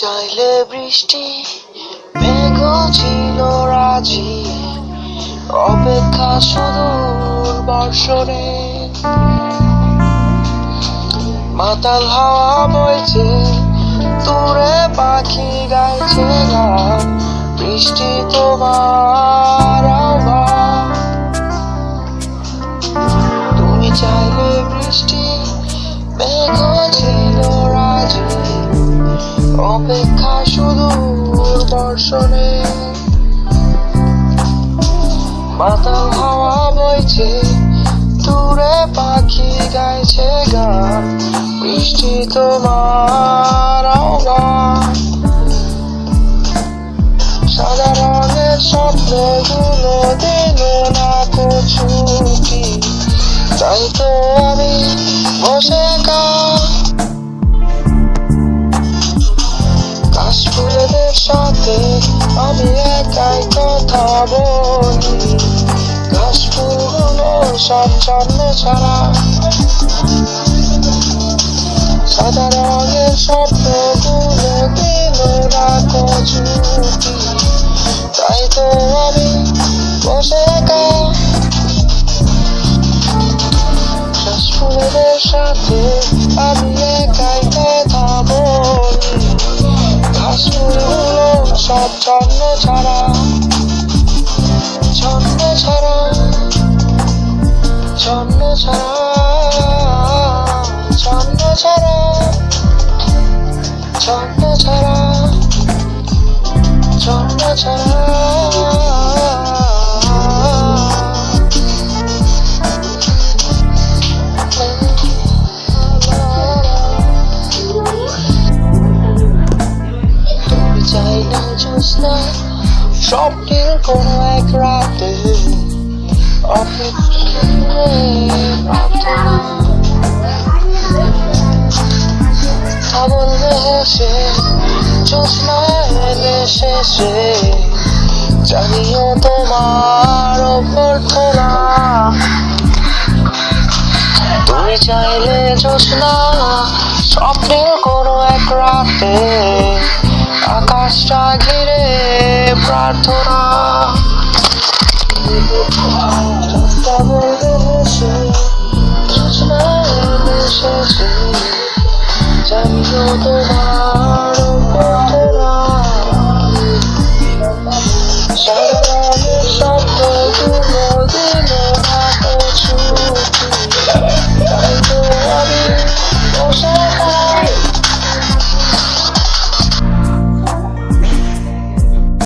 চাইলে বৃষ্টি মেঘ ছিল রাজি, অপেক্ষা সুদূর বর্ষণে। মাতাল হাওয়া বইছে, দূরে পাখি গাইছে গান, বৃষ্টি তোমার আহ্বান। তুমি চাইলে বৃষ্টি মেঘ ছিল রাজি, অপেক্ষা সুদূর বর্ষণে। মাতাল হাওয়া বইছে, দূরে পাখি গাইছে গান, বৃষ্টি তোমার আহ্বান। সাদা রঙের স্বপ্নগুলো দিল না ছুটি, তাই তো আমি বসে কাশফুলেদের সাথে আমি একাই কথা বলি। ঘাসফুলগুলো সব ছন্ন ছাড়া, সাদা রঙের স্বপ্নগুলো দিল না ছুটি, তাই তো আমি বসে কাশফুলেদের সাথে আমি একাই কথা বলি। ঘাসফুলগুলো সব ছন্ন ছাড়া, ছন্ন ছাড়া, ছন্ন ছাড়া, ছন্ন ছাড়া, ছন্ন ছাড়া, ছন্ন ছাড়া। তুমি চাইলে জ্যোৎস্না স্বপ্নের কোনো এক রাতে, তা বলবে হেসে জ্যোৎস্না এলে শেষে, জানিও তোমার অভ্যর্থনা। তুমি চাইলে জ্যোৎস্না স্বপ্নের কোনো এক রাতে, আকাশটা ঘিরে প্রার্থনা। বলবে হেসে জ্যোৎস্না এলে শেষে, জানিও তোমার